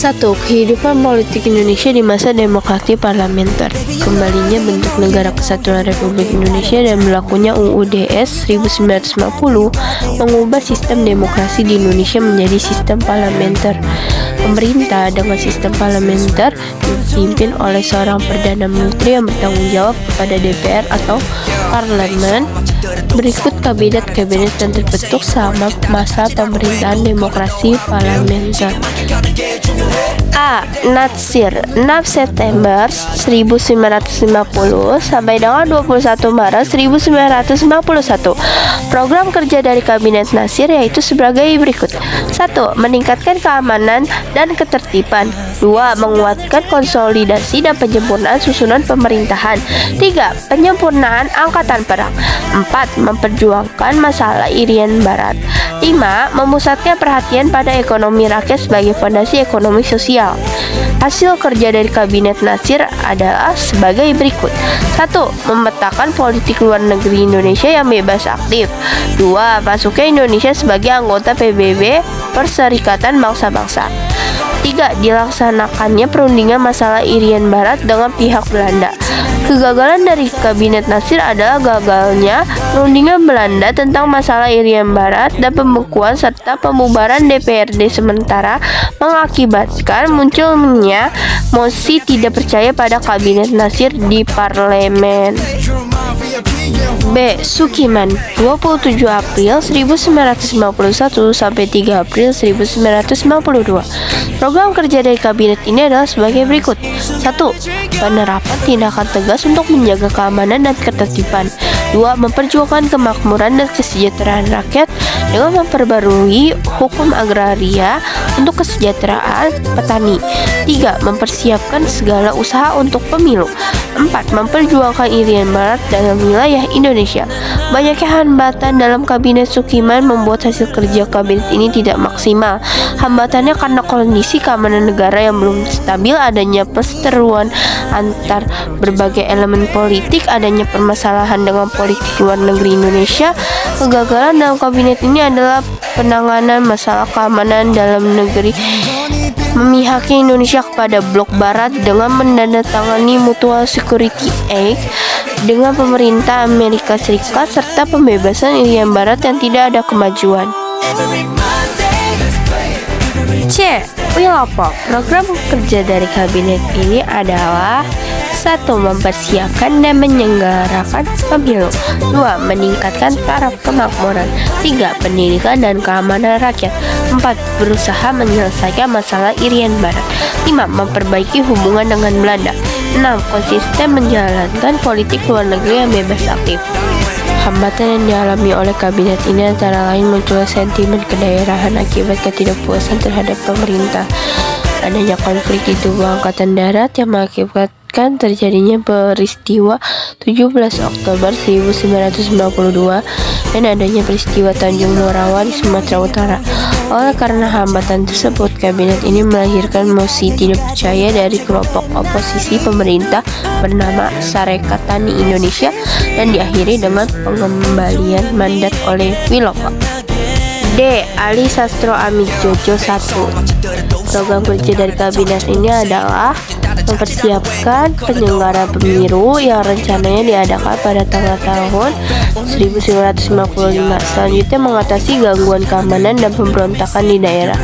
1. Kehidupan politik Indonesia di masa demokrasi parlementer. Kembalinya bentuk Negara Kesatuan Republik Indonesia dan berlakunya UUD-S 1950 mengubah sistem demokrasi di Indonesia menjadi sistem parlementer. Pemerintah dengan sistem parlementer dipimpin oleh seorang Perdana Menteri yang bertanggung jawab kepada DPR atau Parlemen. Berikut kabinet-kabinet yang terbentuk selama masa pemerintahan demokrasi parlementer. A. Natsir 6 September 1950 sampai dengan 21 Maret 1951. Program kerja dari Kabinet Natsir yaitu sebagai berikut. 1. Meningkatkan keamanan dan ketertiban. 2. Menguatkan konsolidasi dan penyempurnaan susunan pemerintahan. 3. Penyempurnaan angkatan perang. 4. Memperjuangkan masalah Irian Barat. 5. Memusatkan perhatian pada ekonomi rakyat sebagai fondasi ekonomi sosial. Hasil kerja dari Kabinet Natsir adalah sebagai berikut. 1. Memetakan politik luar negeri Indonesia yang bebas aktif. 2. Masuknya Indonesia sebagai anggota PBB Perserikatan Bangsa-Bangsa. 3. Dilaksanakannya perundingan masalah Irian Barat dengan pihak Belanda. Kegagalan dari Kabinet Natsir adalah gagalnya perundingan Belanda tentang masalah Irian Barat dan pembekuan serta pembubaran DPRD sementara mengakibatkan munculnya mosi tidak percaya pada Kabinet Natsir di parlemen. B. Sukiman 27 April 1951 sampai 3 April 1952. Program kerja dari kabinet ini adalah sebagai berikut. 1. Penerapan tindakan tegas untuk menjaga keamanan dan ketertiban. 2. Memperjuangkan kemakmuran dan kesejahteraan rakyat dengan memperbarui hukum agraria untuk kesejahteraan petani. 3. Mempersiapkan segala usaha untuk pemilu. 4. Memperjuangkan Irian Barat dalam wilayah Indonesia. Banyaknya hambatan dalam kabinet Sukiman membuat hasil kerja kabinet ini tidak maksimal. Hambatannya karena kondisi keamanan negara yang belum stabil, adanya perseteruan antar berbagai elemen politik, adanya permasalahan dengan politik luar negeri Indonesia. Kegagalan dalam kabinet ini adalah penanganan masalah keamanan dalam negeri, memihaki Indonesia kepada blok barat dengan menandatangani Mutual Security Act dengan pemerintah Amerika Serikat serta pembebasan Irian Barat yang tidak ada kemajuan. C. Wilopo. Program kerja dari kabinet ini adalah 1. Mempersiapkan dan menyelenggarakan pemilu. 2. Meningkatkan taraf kemakmuran. 3. Pendidikan dan keamanan rakyat. 4. Berusaha menyelesaikan masalah Irian Barat. 5. Memperbaiki hubungan dengan Belanda. 6. Konsisten menjalankan politik luar negeri yang bebas aktif. Hambatan yang dialami oleh kabinet ini antara lain munculnya sentimen kedaerahan akibat ketidakpuasan terhadap pemerintah, adanya konflik di tubuh Angkatan Darat yang mengakibatkan terjadinya peristiwa 17 Oktober 1992 dan adanya peristiwa Tanjung Norawa di Sumatera Utara. Oleh karena hambatan tersebut, kabinet ini melahirkan mosi tidak percaya dari kelompok oposisi pemerintah bernama Sarekat Tani Indonesia dan diakhiri dengan pengembalian mandat oleh Wilopo. D. Ali Sastro Amit Djodjo 1. Program kerja dari kabinet ini adalah mempersiapkan penyelenggara pemilu yang rencananya diadakan pada tanggal tahun 1955. Selanjutnya mengatasi gangguan keamanan dan pemberontakan di daerah.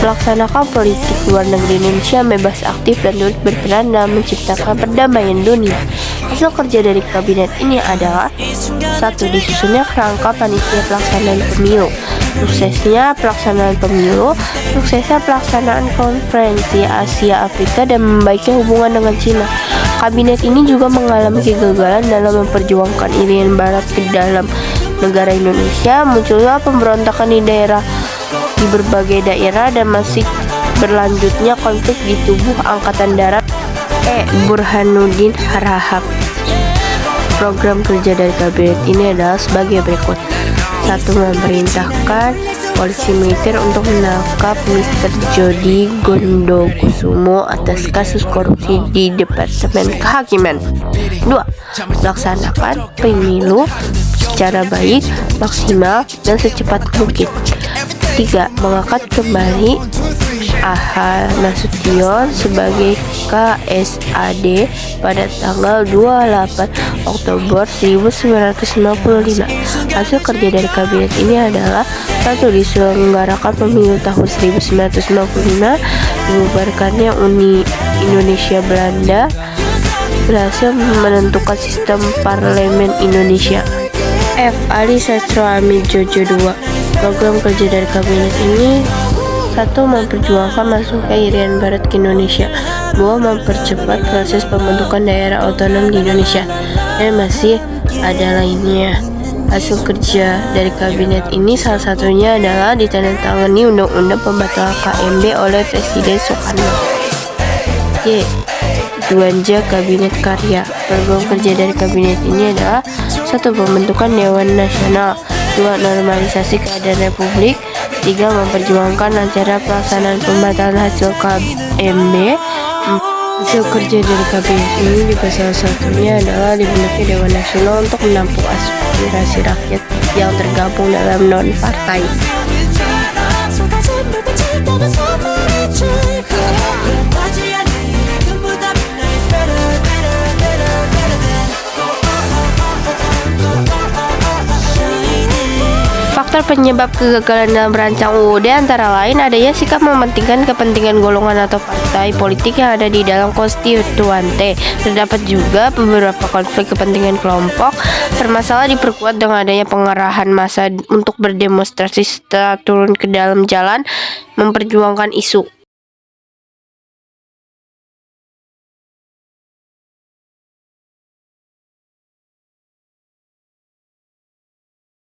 Melaksanakan politik luar negeri Indonesia bebas aktif dan turut berperan dalam menciptakan perdamaian dunia. Hasil kerja dari kabinet ini adalah 1. Disusunnya kerangka panitia pelaksanaan pemilu. Suksesnya pelaksanaan pemilu, suksesnya pelaksanaan konferensi Asia Afrika dan membaiknya hubungan dengan Cina. Kabinet ini juga mengalami kegagalan dalam memperjuangkan Irian Barat ke dalam negara Indonesia. Munculnya pemberontakan di berbagai daerah dan masih berlanjutnya konflik di tubuh Angkatan Darat. E. Burhanuddin Harahap. Program kerja dari kabinet ini adalah sebagai berikut. 1. Memerintahkan polisi militer untuk menangkap Mr. Jody Gondokusumo atas kasus korupsi di Departemen Kehakiman. 2. Melaksanakan pemilu secara baik, maksimal, dan secepat mungkin. 3. Mengangkat kembali A.H. Nasution sebagai KSAD pada tanggal 28 Oktober 1955. Hasil kerja dari kabinet ini adalah: 1. Diselenggarakan pemilu tahun 1955, dibubarkannya Uni Indonesia Belanda, berhasil menentukan sistem parlemen Indonesia. F. Ali Sastro Ami Jojo II. Program kerja dari kabinet ini: 1. Memperjuangkan masuknya Irian Barat ke Indonesia. 2. Mempercepat proses pembentukan daerah otonom di Indonesia. Dan masih ada lainnya. Hasil kerja dari kabinet ini salah satunya adalah ditandatangani Undang-Undang Pembatalan KMB oleh Presiden Soekarno. Y. Tuanja Kabinet Karya. Program kerja dari kabinet ini adalah: 1. Pembentukan Dewan Nasional. 2. Normalisasi keadaan Republik. 3. Memperjuangkan acara pelaksanaan pembatalan hasil KMB. Hasil kerja dari kabinet ini juga salah satunya adalah dibentuknya Dewan Nasional untuk menampung aspirasi rakyat yang tergabung dalam non-partai. Faktor penyebab kegagalan dalam merancang UUD antara lain adanya sikap mementingkan kepentingan golongan atau partai politik yang ada di dalam konstituante. Terdapat juga beberapa konflik kepentingan kelompok. Permasalahan diperkuat dengan adanya pengerahan massa untuk berdemonstrasi setelah turun ke dalam jalan memperjuangkan isu.